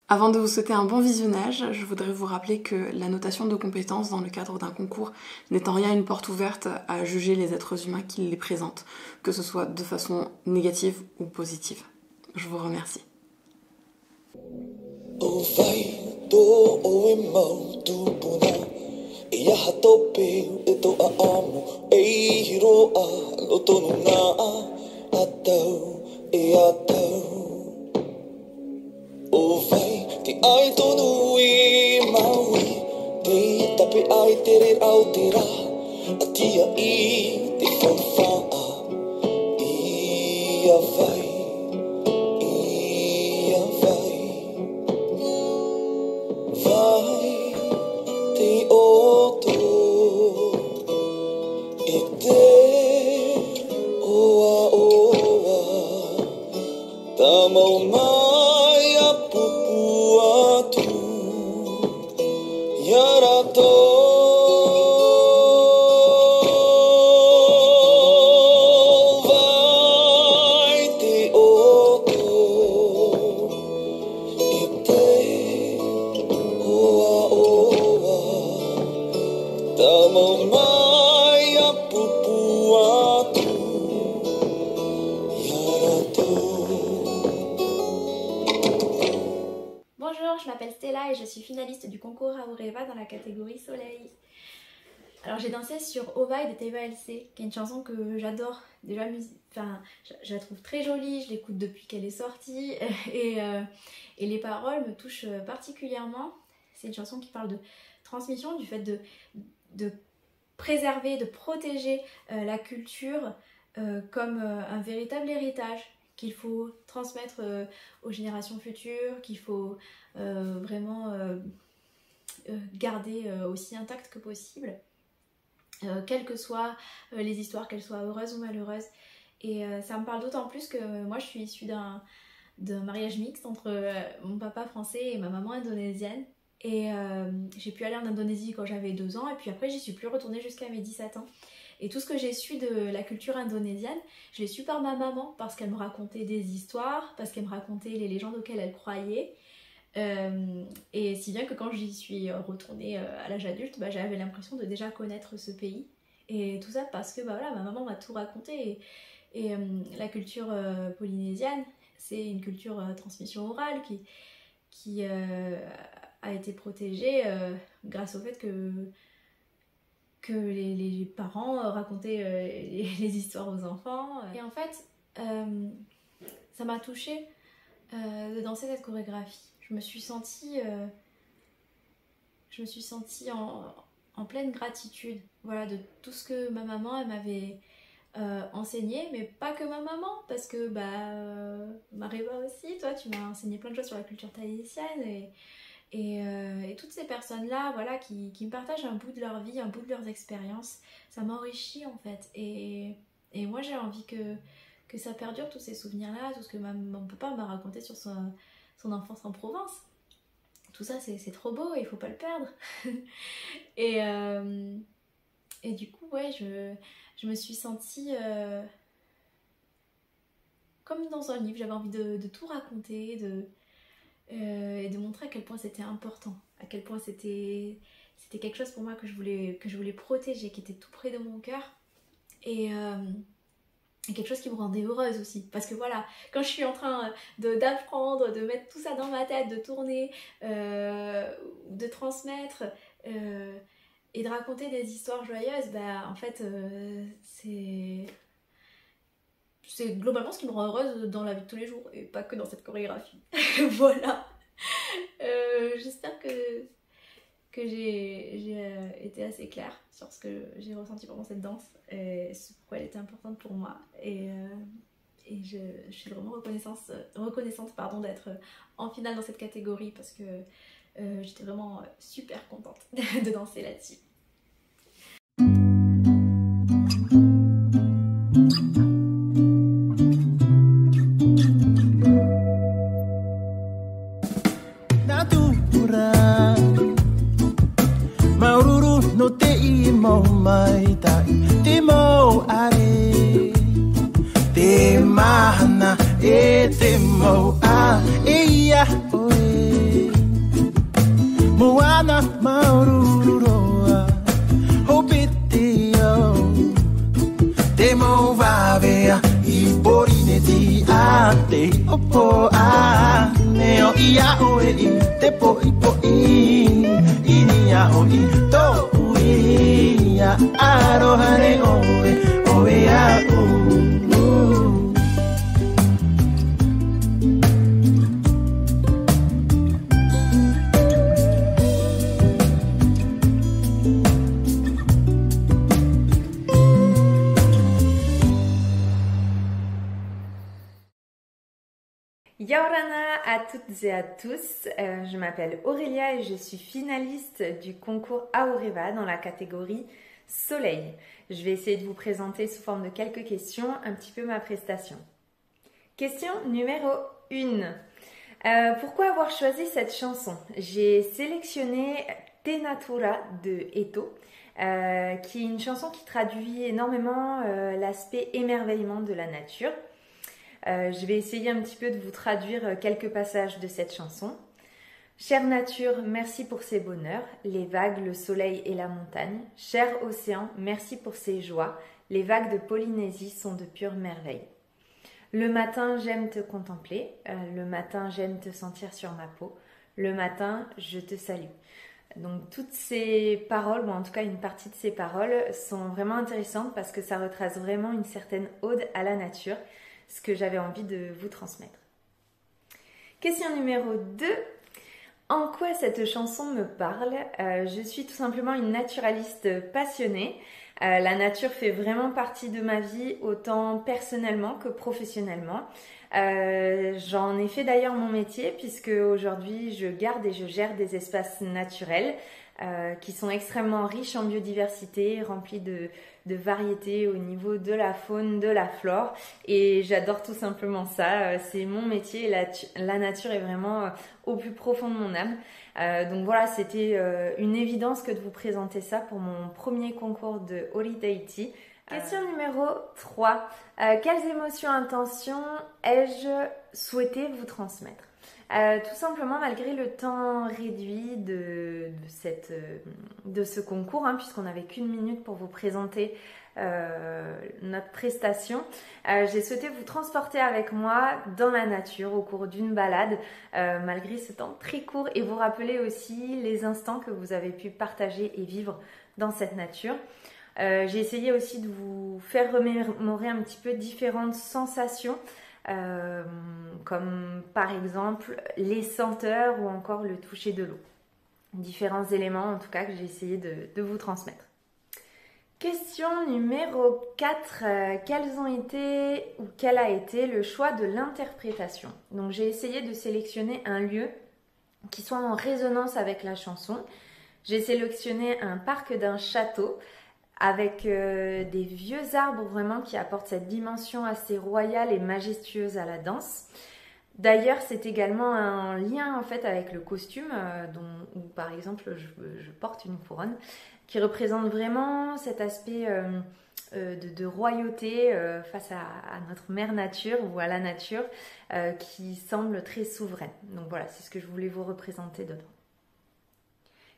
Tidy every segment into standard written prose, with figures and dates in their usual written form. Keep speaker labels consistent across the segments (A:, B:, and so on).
A: Avant de vous souhaiter un bon visionnage, je voudrais vous rappeler que la notation de compétences dans le cadre d'un concours n'est en rien une porte ouverte à juger les êtres humains qui les présentent, que ce soit de façon négative ou positive. Je vous remercie.
B: Te ai tonu I maui Te tape ai tere au te ra Atia I te whawha Ia vai Ia vai Vai te oto I te oa oa Ta mau mai a pupu atu Yarato Vai te oto I te oa oa Ta mau mai a pupu atu Yarato.
C: Bonjour, je m'appelle Stella et je suis finaliste du concours Aureva dans la catégorie Soleil. Alors j'ai dansé sur Ovaï de Teva LC, qui est une chanson que j'adore. Déjà, je la trouve très jolie, je l'écoute depuis qu'elle est sortie et les paroles me touchent particulièrement. C'est une chanson qui parle de transmission, du fait de préserver, de protéger la culture comme un véritable héritage qu'il faut transmettre aux générations futures, qu'il faut vraiment garder aussi intactes que possible, quelles que soient les histoires, qu'elles soient heureuses ou malheureuses. Et ça me parle d'autant plus que moi je suis issue d'un mariage mixte entre mon papa français et ma maman indonésienne. Et j'ai pu aller en Indonésie quand j'avais 2 ans et puis après j'y suis plus retournée jusqu'à mes 17 ans. Et tout ce que j'ai su de la culture indonésienne, je l'ai su par ma maman parce qu'elle me racontait des histoires, parce qu'elle me racontait les légendes auxquelles elle croyait. Et si bien que quand j'y suis retournée à l'âge adulte, j'avais l'impression de déjà connaître ce pays. Et tout ça parce que voilà, ma maman m'a tout raconté. Et la culture polynésienne, c'est une culture transmission orale qui a été protégée grâce au fait que les parents racontaient les histoires aux enfants. Et en fait, ça m'a touchée de danser cette chorégraphie. Je me suis sentie en pleine gratitude, voilà, de tout ce que ma maman elle m'avait enseigné, mais pas que ma maman, parce que Mariva aussi, toi tu m'as enseigné plein de choses sur la culture tahitienne et toutes ces personnes-là, voilà, qui me partagent un bout de leur vie, un bout de leurs expériences, ça m'enrichit en fait. Et moi j'ai envie que ça perdure, tous ces souvenirs-là, tout ce que mon papa m'a raconté sur son enfance en Provence. Tout ça c'est trop beau et il faut pas le perdre. Et du coup, ouais, je me suis sentie comme dans un livre, j'avais envie de tout raconter, et de montrer à quel point c'était important, à quel point c'était quelque chose pour moi que je voulais protéger, qui était tout près de mon cœur, et quelque chose qui me rendait heureuse aussi, parce que voilà, quand je suis en train d'apprendre, de mettre tout ça dans ma tête, de tourner, de transmettre et de raconter des histoires joyeuses, en fait c'est globalement ce qui me rend heureuse dans la vie de tous les jours et pas que dans cette chorégraphie. Voilà. J'espère que j'ai été assez claire sur ce que j'ai ressenti pendant cette danse et pourquoi elle était importante pour moi. Et je suis vraiment reconnaissante d'être en finale dans cette catégorie parce que j'étais vraiment super contente de danser là-dessus.
B: Te mahana e te mau a e ia oe Ana Maururoa, Hopeteo, Demo Vavea, Iborineti Ate, Opo A, Neo Ia Oe, Tepo Ipo Inia Oe, To Ia, Arohane Oe, Oe A O.
D: Yaorana à toutes et à tous, je m'appelle Aurélia et je suis finaliste du concours Aoreva dans la catégorie Soleil. Je vais essayer de vous présenter sous forme de quelques questions un petit peu ma prestation. Question numéro 1. Pourquoi avoir choisi cette chanson? J'ai sélectionné Te Natura de Eto, qui est une chanson qui traduit énormément l'aspect émerveillement de la nature. Je vais essayer un petit peu de vous traduire quelques passages de cette chanson. Chère nature, merci pour ces bonheurs, les vagues, le soleil et la montagne. Cher océan, merci pour ces joies, les vagues de Polynésie sont de pures merveilles. Le matin, j'aime te contempler, le matin, j'aime te sentir sur ma peau, le matin, je te salue. Donc toutes ces paroles, ou en tout cas une partie de ces paroles, sont vraiment intéressantes parce que ça retrace vraiment une certaine ode à la nature, ce que j'avais envie de vous transmettre. Question numéro 2. En quoi cette chanson me parle? Je suis tout simplement une naturaliste passionnée. La nature fait vraiment partie de ma vie, autant personnellement que professionnellement. J'en ai fait d'ailleurs mon métier puisque aujourd'hui je garde et je gère des espaces naturels qui sont extrêmement riches en biodiversité, remplis de variétés au niveau de la faune, de la flore, et j'adore tout simplement ça. C'est mon métier, la nature est vraiment au plus profond de mon âme. Donc voilà, c'était une évidence que de vous présenter ça pour mon premier concours de Ori-Tahiti. Question numéro 3. Quelles émotions, intentions ai-je souhaité vous transmettre? Tout simplement, malgré le temps réduit de ce concours, puisqu'on n'avait qu'une minute pour vous présenter notre prestation, j'ai souhaité vous transporter avec moi dans la nature au cours d'une balade, malgré ce temps très court, et vous rappeler aussi les instants que vous avez pu partager et vivre dans cette nature. J'ai essayé aussi de vous faire remémorer un petit peu différentes sensations, comme par exemple les senteurs ou encore le toucher de l'eau. Différents éléments en tout cas que j'ai essayé de vous transmettre. Question numéro 4. Quel a été le choix de l'interprétation? Donc j'ai essayé de sélectionner un lieu qui soit en résonance avec la chanson. J'ai sélectionné un parc d'un château avec des vieux arbres vraiment qui apportent cette dimension assez royale et majestueuse à la danse. D'ailleurs, c'est également un lien en fait avec le costume, où par exemple je porte une couronne, qui représente vraiment cet aspect de royauté face à notre mère nature ou à la nature qui semble très souveraine. Donc voilà, c'est ce que je voulais vous représenter dedans.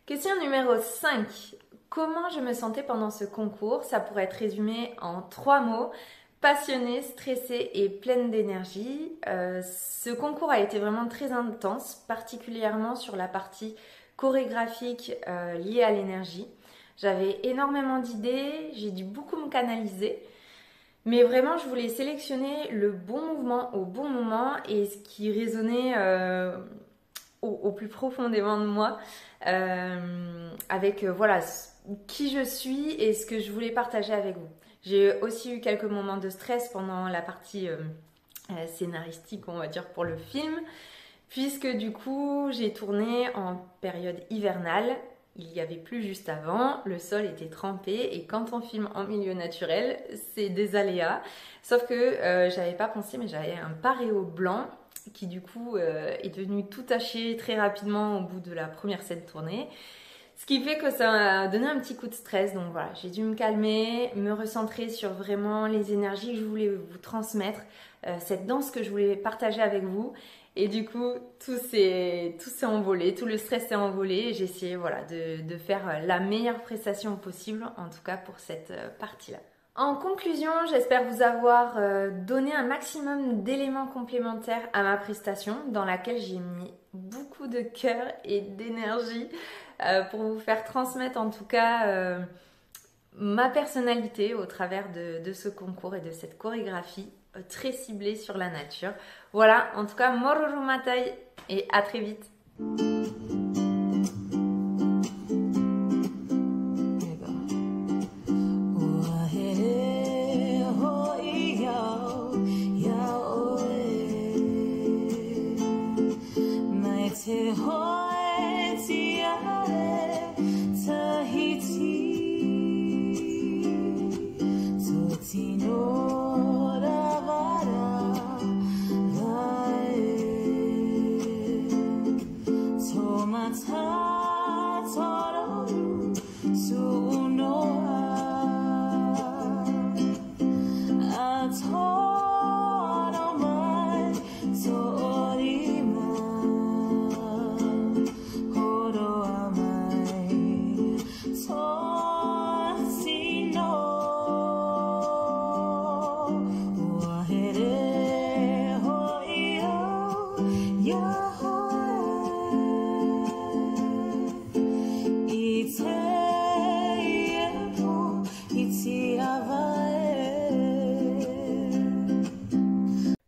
D: Question numéro 5. Comment je me sentais pendant ce concours? Ça pourrait être résumé en 3 mots. Passionnée, stressée et pleine d'énergie. Ce concours a été vraiment très intense, particulièrement sur la partie chorégraphique liée à l'énergie. J'avais énormément d'idées, j'ai dû beaucoup me canaliser. Mais vraiment, je voulais sélectionner le bon mouvement au bon moment et ce qui résonnait au plus profondément de moi avec voilà qui je suis et ce que je voulais partager avec vous. J'ai aussi eu quelques moments de stress pendant la partie scénaristique, on va dire, pour le film, puisque du coup j'ai tourné en période hivernale. Il y avait plu juste avant, le sol était trempé et quand on filme en milieu naturel, c'est des aléas. Sauf que j'avais pas pensé, mais j'avais un paréo blanc qui du coup est devenu tout taché très rapidement au bout de la première scène tournée. Ce qui fait que ça m'a donné un petit coup de stress. Donc voilà, j'ai dû me calmer, me recentrer sur vraiment les énergies que je voulais vous transmettre, cette danse que je voulais partager avec vous. Et du coup, tout s'est envolé, tout le stress s'est envolé. Et j'ai essayé voilà, de faire la meilleure prestation possible, en tout cas pour cette partie-là. En conclusion, j'espère vous avoir donné un maximum d'éléments complémentaires à ma prestation dans laquelle j'ai mis beaucoup de cœur et d'énergie pour vous faire transmettre en tout cas ma personnalité au travers de ce concours et de cette chorégraphie très ciblée sur la nature. Voilà, en tout cas, mororo matai et à très vite.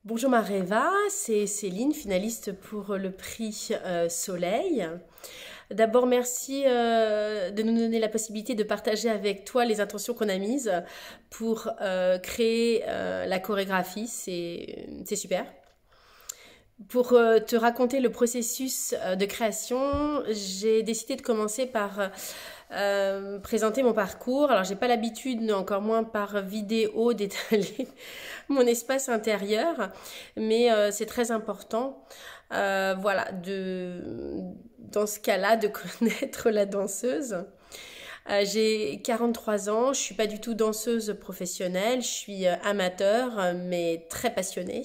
E: Bonjour Mareva, c'est Céline, finaliste pour le prix Soleil. D'abord, merci de nous donner la possibilité de partager avec toi les intentions qu'on a mises pour créer la chorégraphie, c'est super. Pour te raconter le processus de création, j'ai décidé de commencer par présenter mon parcours. Alors, j'ai pas l'habitude, encore moins par vidéo, d'étaler mon espace intérieur, mais c'est très important, voilà, dans ce cas-là, de connaître la danseuse. J'ai 43 ans, je suis pas du tout danseuse professionnelle, je suis amateur, mais très passionnée.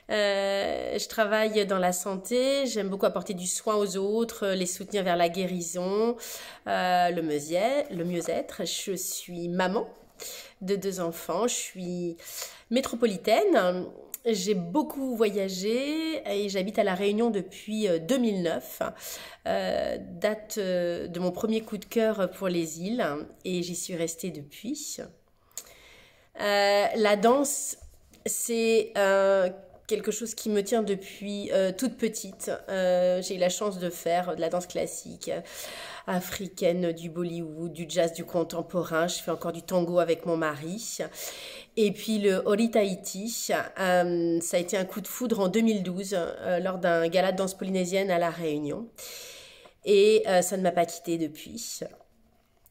E: Je travaille dans la santé, j'aime beaucoup apporter du soin aux autres, les soutenir vers la guérison, le mieux-être. Je suis maman de 2 enfants, je suis métropolitaine, j'ai beaucoup voyagé et j'habite à La Réunion depuis 2009, date de mon premier coup de cœur pour les îles et j'y suis restée depuis. La danse, c'est quelque chose qui me tient depuis toute petite. J'ai eu la chance de faire de la danse classique, africaine, du Bollywood, du jazz, du contemporain. Je fais encore du tango avec mon mari. Et puis le Ori Tahiti, ça a été un coup de foudre en 2012 lors d'un gala de danse polynésienne à La Réunion. Et ça ne m'a pas quittée depuis.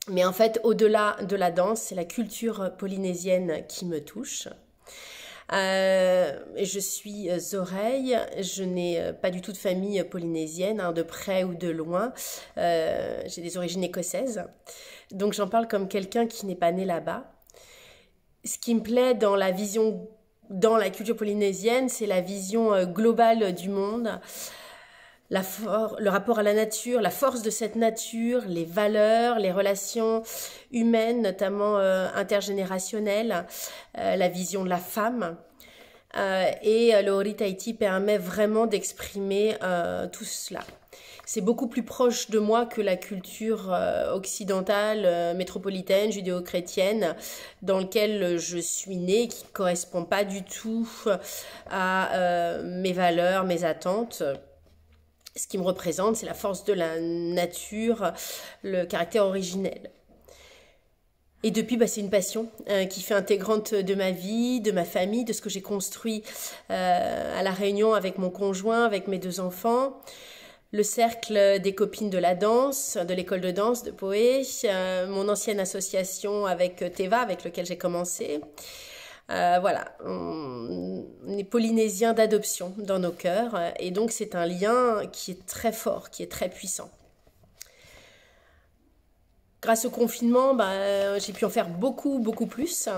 E: Mais en fait, au-delà de la danse, c'est la culture polynésienne qui me touche. Je suis oreille, je n'ai pas du tout de famille polynésienne, hein, de près ou de loin. J'ai des origines écossaises, donc j'en parle comme quelqu'un qui n'est pas né là-bas. Ce qui me plaît dans la culture polynésienne, c'est la vision globale du monde, le rapport à la nature, la force de cette nature, les valeurs, les relations humaines, notamment intergénérationnelles, la vision de la femme. Et le Ori Tahiti permet vraiment d'exprimer tout cela. C'est beaucoup plus proche de moi que la culture occidentale, métropolitaine, judéo-chrétienne, dans laquelle je suis née, qui ne correspond pas du tout à mes valeurs, mes attentes. Ce qui me représente, c'est la force de la nature, le caractère originel. Et depuis, c'est une passion qui fait intégrante de ma vie, de ma famille, de ce que j'ai construit à La Réunion avec mon conjoint, avec mes 2 enfants. Le cercle des copines de la danse, de l'école de danse de Poé, mon ancienne association avec Teva, avec lequel j'ai commencé. Voilà, on est polynésiens d'adoption dans nos cœurs et donc c'est un lien qui est très fort, qui est très puissant. Grâce au confinement, j'ai pu en faire beaucoup plus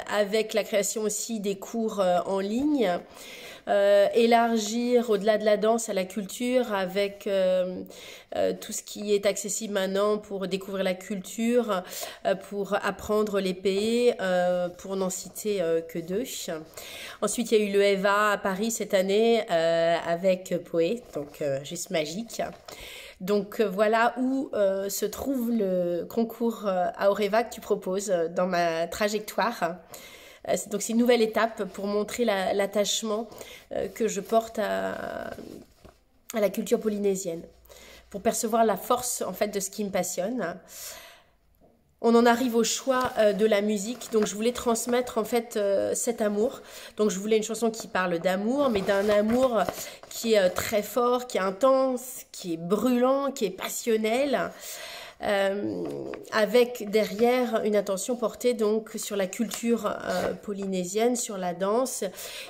E: avec la création aussi des cours en ligne. élargir au-delà de la danse à la culture avec tout ce qui est accessible maintenant pour découvrir la culture, pour apprendre les pays, pour n'en citer que deux. Ensuite, il y a eu le EVA à Paris cette année avec Poé, donc juste magique. Donc voilà où se trouve le concours Aoreva que tu proposes dans ma trajectoire. Donc c'est une nouvelle étape pour montrer l'attachement que je porte à la culture polynésienne, pour percevoir la force en fait de ce qui me passionne. On en arrive au choix de la musique, donc je voulais transmettre en fait cet amour. Donc je voulais une chanson qui parle d'amour, mais d'un amour qui est très fort, qui est intense, qui est brûlant, qui est passionnel, avec derrière une attention portée donc sur la culture polynésienne, sur la danse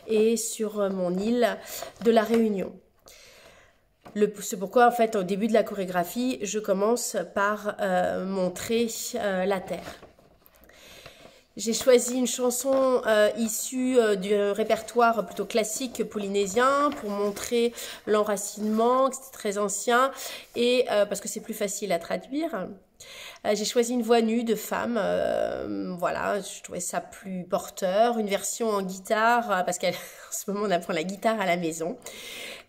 E: et sur mon île de la Réunion. C'est pourquoi, en fait, au début de la chorégraphie, je commence par montrer la terre. J'ai choisi une chanson issue du répertoire plutôt classique polynésien pour montrer l'enracinement, que c'est très ancien, et parce que c'est plus facile à traduire. J'ai choisi une voix nue de femme, voilà, je trouvais ça plus porteur, une version en guitare, parce qu'en ce moment on apprend la guitare à la maison,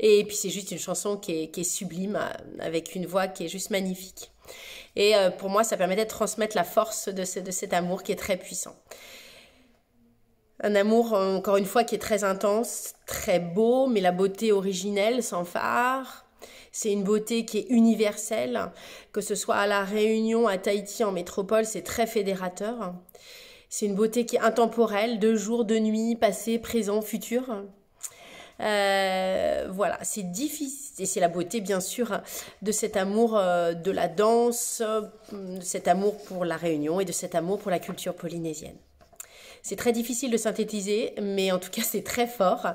E: et puis c'est juste une chanson qui est sublime, avec une voix qui est juste magnifique. Et pour moi ça permettait de transmettre la force de cet amour qui est très puissant. Un amour, encore une fois, qui est très intense, très beau, mais la beauté originelle, sans phare. C'est une beauté qui est universelle, que ce soit à La Réunion, à Tahiti, en métropole, c'est très fédérateur. C'est une beauté qui est intemporelle, de jour, de nuit, passé, présent, futur. Voilà, c'est difficile, et c'est la beauté bien sûr de cet amour de la danse, de cet amour pour La Réunion et de cet amour pour la culture polynésienne. C'est très difficile de synthétiser, mais en tout cas c'est très fort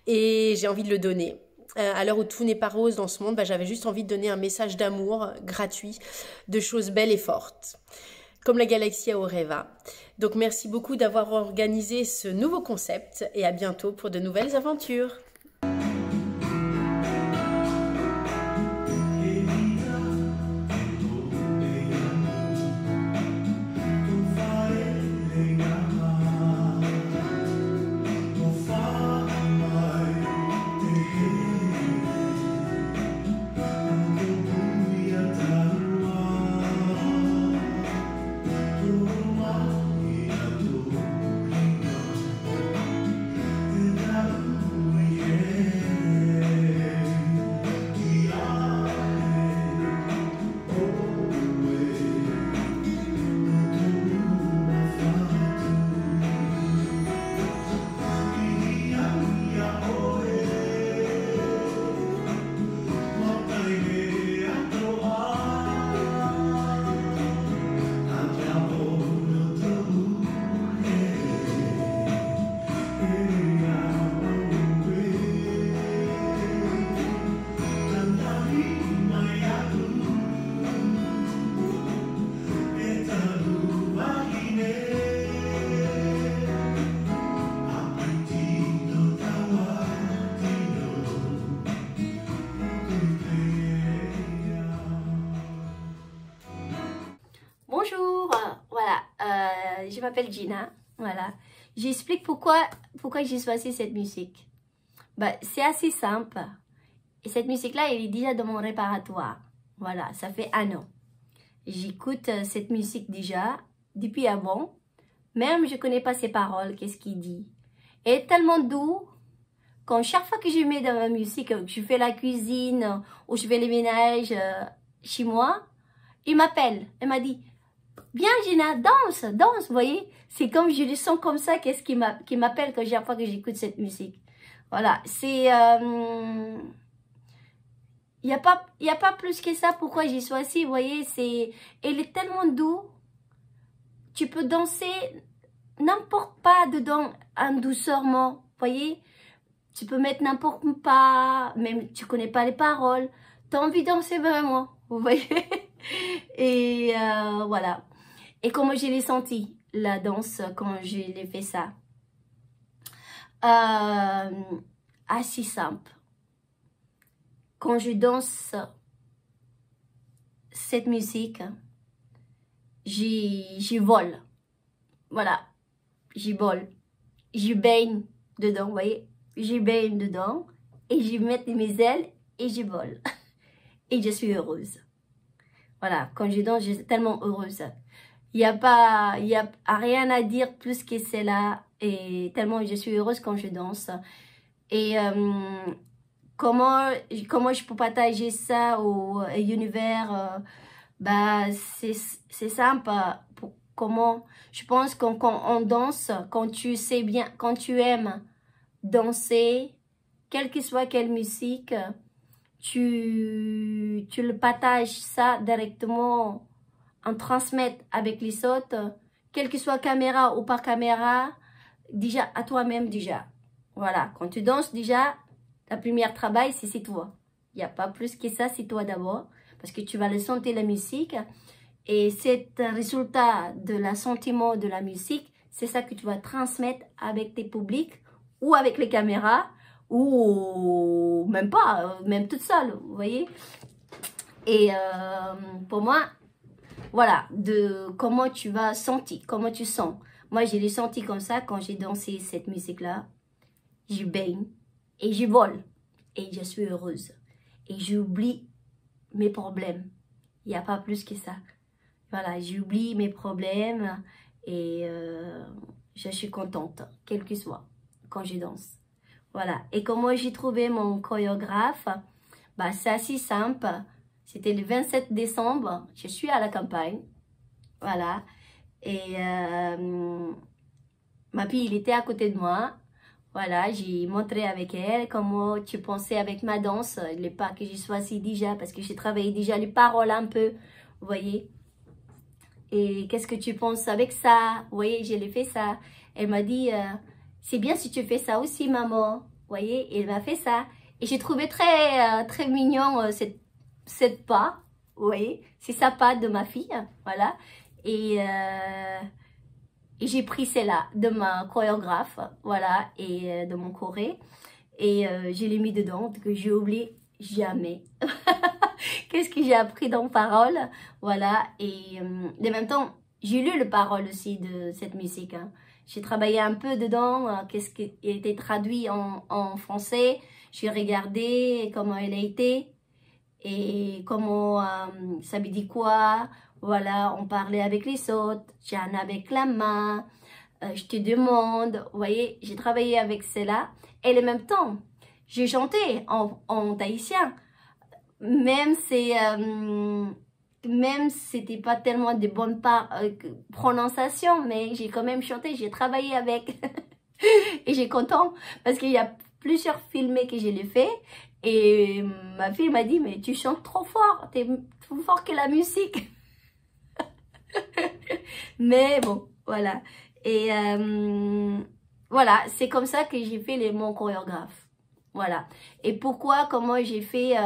E: et j'ai envie de le donner. À l'heure où tout n'est pas rose dans ce monde, j'avais juste envie de donner un message d'amour gratuit, de choses belles et fortes, comme la galaxie Aoreva. Donc merci beaucoup d'avoir organisé ce nouveau concept et à bientôt pour de nouvelles aventures.
F: Bonjour, voilà, je m'appelle Gina, voilà. J'explique pourquoi j'ai choisi cette musique. C'est assez simple. Et cette musique-là, elle est déjà dans mon répertoire. Voilà, ça fait 1 an. J'écoute cette musique déjà, depuis avant. Même je ne connais pas ses paroles, qu'est-ce qu'il dit. Elle est tellement douce, quand chaque fois que je mets dans ma musique, je fais la cuisine, ou je fais le ménage chez moi, il m'appelle, elle m'a dit, viens Gina, danse, danse, vous voyez. C'est comme je le sens comme ça, qu'est-ce qui m'appelle quand chaque fois que j'écoute cette musique. Voilà, c'est... Il n'y a pas plus que ça pourquoi j'ai choisi, vous voyez, elle est tellement douce. Tu peux danser n'importe pas dedans, en doucement, vous voyez. Tu peux mettre n'importe pas, même tu connais pas les paroles. Tu as envie de danser vraiment, vous voyez. Et voilà. Et comment je l'ai senti, la danse, quand je l'ai fait ça. assez simple. Quand je danse cette musique, j'y vole. Voilà, j'y vole. Je baigne dedans, vous voyez. Je baigne dedans et je mets mes ailes et je vole. Et je suis heureuse. Voilà, quand je danse, je suis tellement heureuse. Il n'y a rien à dire plus que cela. Et tellement je suis heureuse quand je danse. Et comment je peux partager ça au univers? Bah, c'est simple. Comment je pense que quand on danse, quand tu sais bien, quand tu aimes danser, quelle que soit quelle musique, tu le partages ça directement, en transmettre avec les autres, quelle que soit caméra ou pas caméra, déjà à toi-même déjà. Voilà, quand tu danses déjà, la première travail c'est toi. Il n'y a pas plus que ça, c'est toi d'abord, parce que tu vas le sentir la musique. Et cet résultat de la sentiment de la musique, c'est ça que tu vas transmettre avec tes publics ou avec les caméras ou même pas, même toute seule, vous voyez. Et pour moi, voilà, de comment tu vas sentir, comment tu sens. Moi, je l'ai senti comme ça quand j'ai dansé cette musique-là. Je baigne et je vole et je suis heureuse. Et j'oublie mes problèmes. Il n'y a pas plus que ça. Voilà, j'oublie mes problèmes et je suis contente, quel que soit, quand je danse. Voilà, et comment j'ai trouvé mon chorégraphe? Bah, c'est assez simple. C'était le 27 décembre, je suis à la campagne. Voilà, et ma fille, il était à côté de moi. Voilà, j'ai montré avec elle comment tu pensais avec ma danse, les pas que j'ai choisi déjà, parce que j'ai travaillé déjà les paroles un peu, vous voyez. Et qu'est-ce que tu penses avec ça? Vous voyez, je l'ai fait ça. Elle m'a dit, c'est bien si tu fais ça aussi, maman. Vous voyez, et elle m'a fait ça. Et j'ai trouvé très mignon cette pas. Vous voyez, c'est sa pas de ma fille. Voilà. Et j'ai pris celle-là de ma chorégraphe. Voilà. Et de mon choré. Et je l'ai mis dedans. Que j'ai oublié jamais. Qu'est-ce que j'ai appris dans parole, voilà, et en même temps, j'ai lu le parole aussi de cette musique, hein. J'ai travaillé un peu dedans, qu'est-ce qui a été traduit en français, j'ai regardé comment elle a été, et comment, ça me dit quoi, voilà, on parlait avec les autres, j'ai un avec la main, je te demande, vous voyez, j'ai travaillé avec cela, et en même temps, j'ai chanté en tahitien. Même c'était pas tellement de bonnes prononciations, mais j'ai quand même chanté, j'ai travaillé avec. Et j'ai content parce qu'il y a plusieurs films que je l'ai fait et ma fille m'a dit mais tu chantes trop fort, t'es plus fort que la musique. Mais bon, voilà. Et voilà, c'est comme ça que j'ai fait mon chorégraphe. Voilà. Et pourquoi, comment j'ai fait,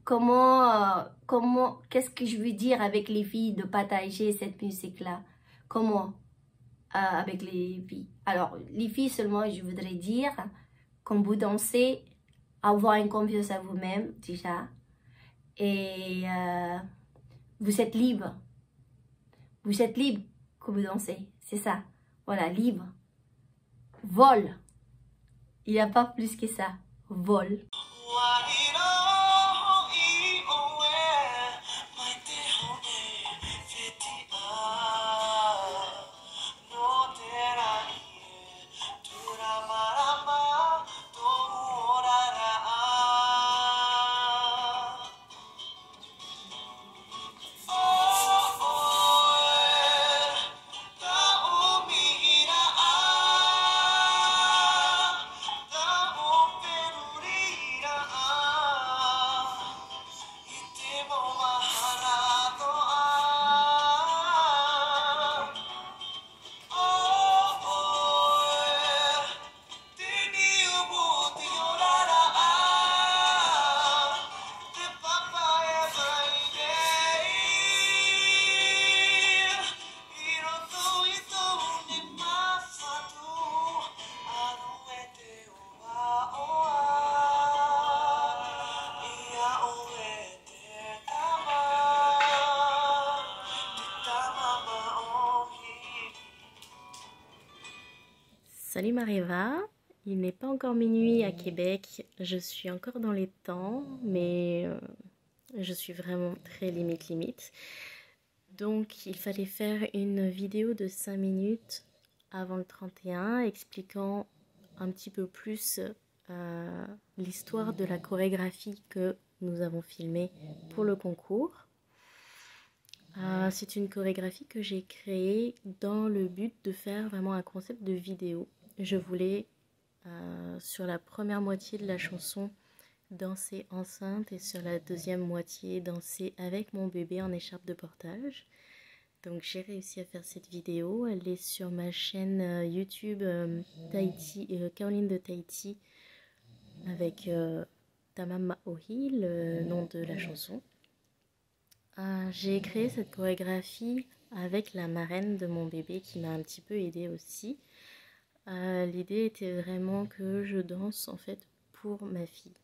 F: comment, qu'est-ce que je veux dire avec les filles de partager cette musique-là? Comment avec les filles? Alors, les filles seulement, je voudrais dire, quand vous dansez, avoir une confiance à vous-même, déjà. Et vous êtes libre. Vous êtes libre quand vous dansez. C'est ça. Voilà, libre. Vol. Il n'y a pas plus que ça. Vol.
G: Salut Mariva, il n'est pas encore minuit à Québec, je suis encore dans les temps, mais je suis vraiment très limite. Donc il fallait faire une vidéo de 5 minutes avant le 31 expliquant un petit peu plus l'histoire de la chorégraphie que nous avons filmée pour le concours. C'est une chorégraphie que j'ai créée dans le but de faire vraiment un concept de vidéo. Je voulais, sur la première moitié de la chanson, danser enceinte et sur la deuxième moitié, danser avec mon bébé en écharpe de portage. Donc j'ai réussi à faire cette vidéo. Elle est sur ma chaîne YouTube Caroline de Tahiti avec Tamama Ohi, le nom de la chanson. J'ai créé cette chorégraphie avec la marraine de mon bébé qui m'a un petit peu aidée aussi. L'idée était vraiment que je danse en fait pour ma fille.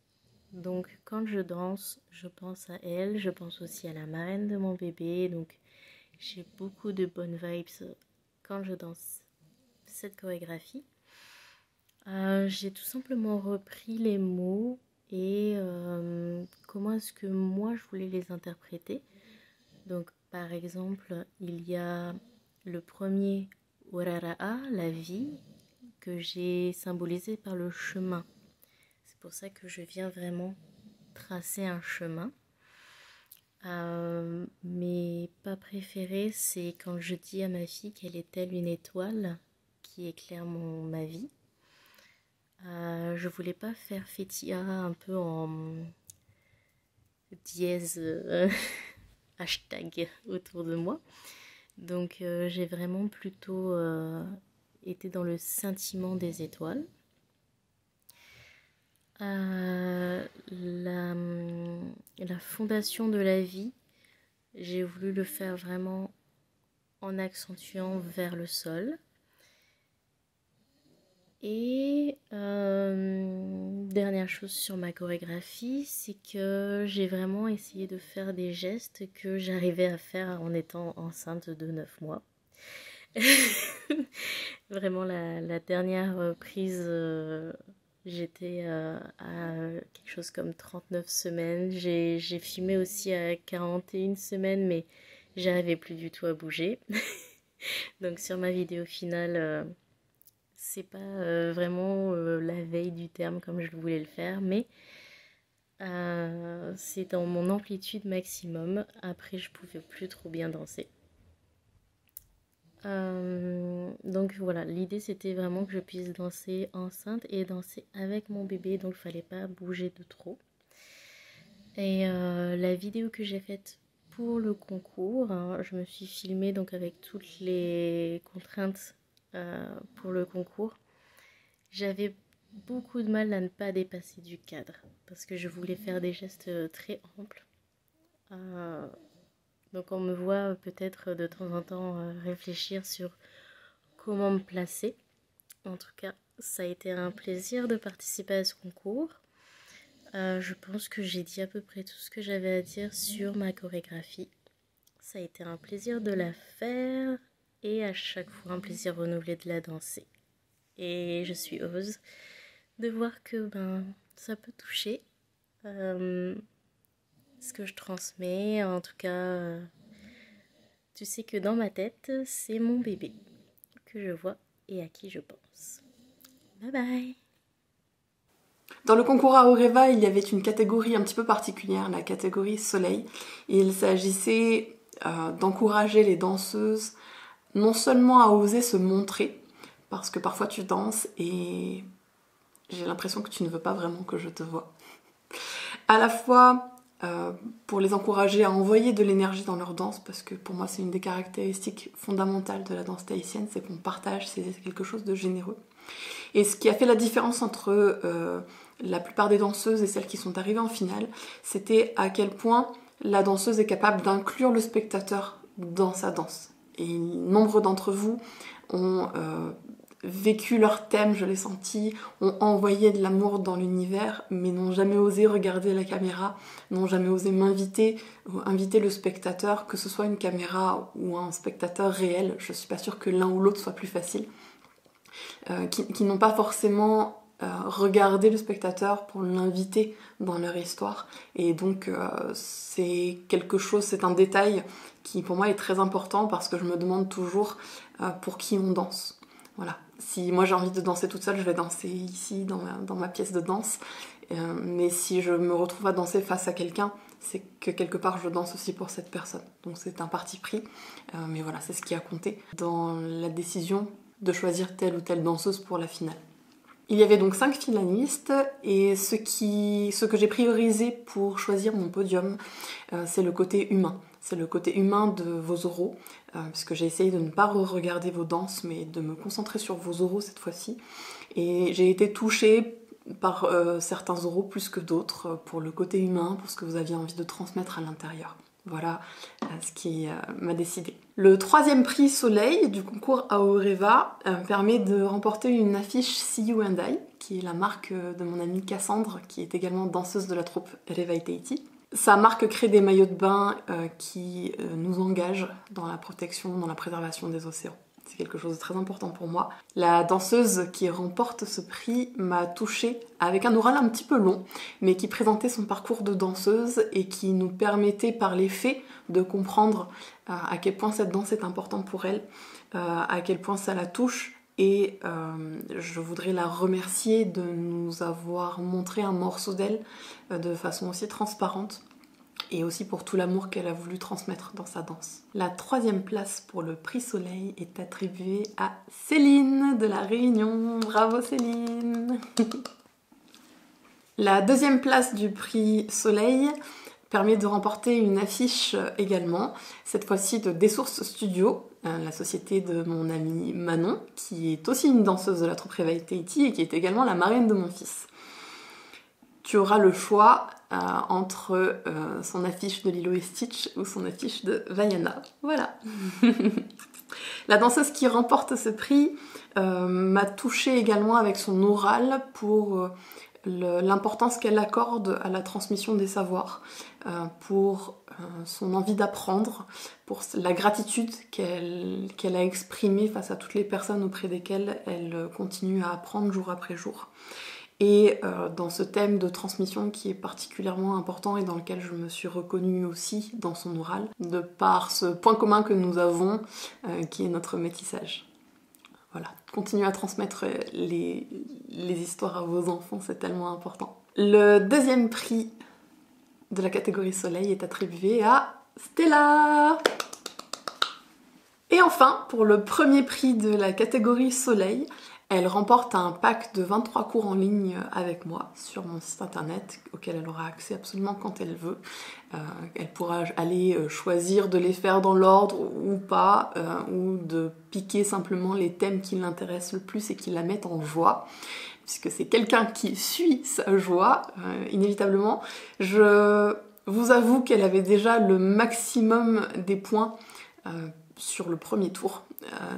G: Donc quand je danse, je pense à elle, je pense aussi à la marraine de mon bébé. Donc j'ai beaucoup de bonnes vibes quand je danse cette chorégraphie. J'ai tout simplement repris les mots et comment est-ce que moi je voulais les interpréter. Donc par exemple, il y a le premier Urara'a, la vie, que j'ai symbolisé par le chemin. C'est pour ça que je viens vraiment tracer un chemin. Mes pas préférés, c'est quand je dis à ma fille qu'elle est telle une étoile qui éclaire ma vie. Je voulais pas faire Fétia un peu en dièse hashtag autour de moi. Donc j'ai vraiment plutôt été dans le scintillement des étoiles. La fondation de la vie, j'ai voulu le faire vraiment en accentuant vers le sol. Et dernière chose sur ma chorégraphie, c'est que j'ai vraiment essayé de faire des gestes que j'arrivais à faire en étant enceinte de 9 mois. Vraiment la dernière prise, j'étais à quelque chose comme 39 semaines. J'ai filmé aussi à 41 semaines, mais j'arrivais plus du tout à bouger. Donc sur ma vidéo finale, c'est pas vraiment la veille du terme comme je voulais le faire, mais c'est dans mon amplitude maximum. Après, je pouvais plus trop bien danser. Donc voilà, l'idée c'était vraiment que je puisse danser enceinte et danser avec mon bébé, donc il fallait pas bouger de trop. Et la vidéo que j'ai faite pour le concours, je me suis filmée donc avec toutes les contraintes pour le concours. J'avais beaucoup de mal à ne pas dépasser du cadre parce que je voulais faire des gestes très amples. Donc on me voit peut-être de temps en temps réfléchir sur comment me placer. En tout cas, ça a été un plaisir de participer à ce concours. Je pense que j'ai dit à peu près tout ce que j'avais à dire sur ma chorégraphie. Ça a été un plaisir de la faire et à chaque fois un plaisir renouvelé de la danser. Et je suis heureuse de voir que ça peut toucher ce que je transmets. En tout cas, tu sais que dans ma tête, c'est mon bébé que je vois et à qui je pense. Bye bye.
A: Dans le concours Aoreva, il y avait une catégorie un petit peu particulière, la catégorie soleil. Et il s'agissait d'encourager les danseuses non seulement à oser se montrer, parce que parfois tu danses et j'ai l'impression que tu ne veux pas vraiment que je te vois. À la fois pour les encourager à envoyer de l'énergie dans leur danse, parce que pour moi c'est une des caractéristiques fondamentales de la danse tahitienne, c'est qu'on partage, c'est quelque chose de généreux. Et ce qui a fait la différence entre la plupart des danseuses et celles qui sont arrivées en finale, c'était à quel point la danseuse est capable d'inclure le spectateur dans sa danse. Et nombre d'entre vous ont vécu leur thème, je l'ai senti, ont envoyé de l'amour dans l'univers, mais n'ont jamais osé regarder la caméra, n'ont jamais osé m'inviter, ou inviter le spectateur, que ce soit une caméra ou un spectateur réel. Je suis pas sûre que l'un ou l'autre soit plus facile. qui n'ont pas forcément regarder le spectateur pour l'inviter dans leur histoire. Et donc c'est quelque chose, c'est un détail qui pour moi est très important parce que je me demande toujours pour qui on danse. Voilà. Si moi j'ai envie de danser toute seule, je vais danser ici dans ma pièce de danse. Mais si je me retrouve à danser face à quelqu'un, c'est que quelque part je danse aussi pour cette personne. Donc c'est un parti pris. Mais voilà, c'est ce qui a compté dans la décision de choisir telle ou telle danseuse pour la finale. Il y avait donc 5 finalistes et ce que j'ai priorisé pour choisir mon podium, c'est le côté humain. C'est le côté humain de vos oraux, puisque j'ai essayé de ne pas regarder vos danses, mais de me concentrer sur vos oraux cette fois-ci. Et j'ai été touchée par certains oraux plus que d'autres, pour le côté humain, pour ce que vous aviez envie de transmettre à l'intérieur. Voilà ce qui m'a décidé. Le 3e prix Soleil du concours Aoreva permet de remporter une affiche See You and I, qui est la marque de mon amie Cassandre, qui est également danseuse de la troupe Revaitaiti. Sa marque crée des maillots de bain qui nous engagent dans la protection, dans la préservation des océans. C'est quelque chose de très important pour moi. La danseuse qui remporte ce prix m'a touchée avec un oral un petit peu long, mais qui présentait son parcours de danseuse et qui nous permettait par les faits de comprendre à quel point cette danse est importante pour elle, à quel point ça la touche. Et je voudrais la remercier de nous avoir montré un morceau d'elle de façon aussi transparente. Et aussi pour tout l'amour qu'elle a voulu transmettre dans sa danse. La 3e place pour le prix Soleil est attribuée à Céline de La Réunion. Bravo Céline. La 2e place du prix Soleil permet de remporter une affiche également, cette fois-ci de Dessources Studio, la société de mon amie Manon, qui est aussi une danseuse de la troupe Revaitaiti et qui est également la marraine de mon fils. Tu auras le choix entre son affiche de Lilo et Stitch ou son affiche de Vaiana. Voilà. La danseuse qui remporte ce prix m'a touchée également avec son oral pour l'importance qu'elle accorde à la transmission des savoirs, pour son envie d'apprendre, pour la gratitude qu'elle a exprimée face à toutes les personnes auprès desquelles elle continue à apprendre jour après jour. Et dans ce thème de transmission qui est particulièrement important et dans lequel je me suis reconnue aussi dans son oral, de par ce point commun que nous avons, qui est notre métissage. Voilà, continuez à transmettre les histoires à vos enfants, c'est tellement important. Le 2e prix de la catégorie Soleil est attribué à Stella. Et enfin, pour le 1er prix de la catégorie Soleil, elle remporte un pack de 23 cours en ligne avec moi sur mon site internet auquel elle aura accès absolument quand elle veut. Elle pourra aller choisir de les faire dans l'ordre ou pas, ou de piquer simplement les thèmes qui l'intéressent le plus et qui la mettent en joie. Puisque c'est quelqu'un qui suit sa joie, inévitablement. Je vous avoue qu'elle avait déjà le maximum des points sur le premier tour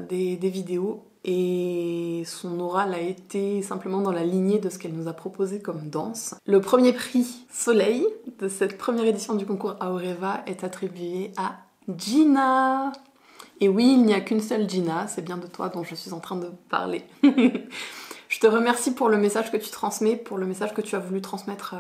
A: des vidéos. Et son oral a été simplement dans la lignée de ce qu'elle nous a proposé comme danse. Le 1er prix Soleil de cette première édition du concours Aoreva est attribué à Gina. Et oui, il n'y a qu'une seule Gina, c'est bien de toi dont je suis en train de parler. Je te remercie pour le message que tu transmets, pour le message que tu as voulu transmettre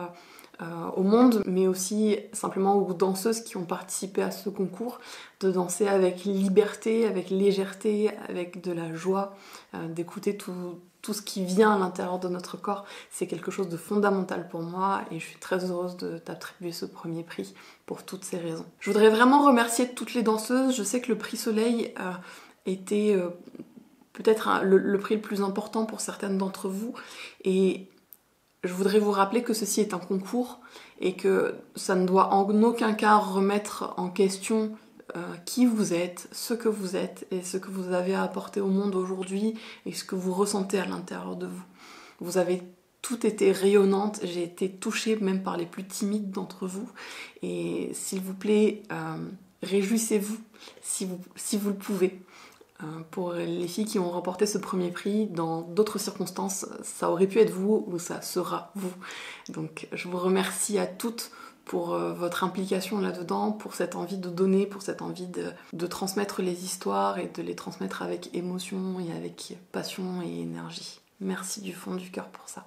A: au monde, mais aussi simplement aux danseuses qui ont participé à ce concours, de danser avec liberté, avec légèreté, avec de la joie, d'écouter tout ce qui vient à l'intérieur de notre corps. C'est quelque chose de fondamental pour moi et je suis très heureuse de t'attribuer ce 1er prix pour toutes ces raisons. Je voudrais vraiment remercier toutes les danseuses. Je sais que le prix Soleil était peut-être le prix le plus important pour certaines d'entre vous et je voudrais vous rappeler que ceci est un concours et que ça ne doit en aucun cas remettre en question qui vous êtes, ce que vous êtes et ce que vous avez à apporter au monde aujourd'hui et ce que vous ressentez à l'intérieur de vous. Vous avez toutes été rayonnantes, j'ai été touchée même par les plus timides d'entre vous et s'il vous plaît, réjouissez-vous si vous le pouvez. Pour les filles qui ont remporté ce 1er prix, dans d'autres circonstances, ça aurait pu être vous ou ça sera vous. Donc je vous remercie à toutes pour votre implication là-dedans, pour cette envie de donner, pour cette envie de transmettre les histoires et de les transmettre avec émotion et avec passion et énergie. Merci du fond du cœur pour ça.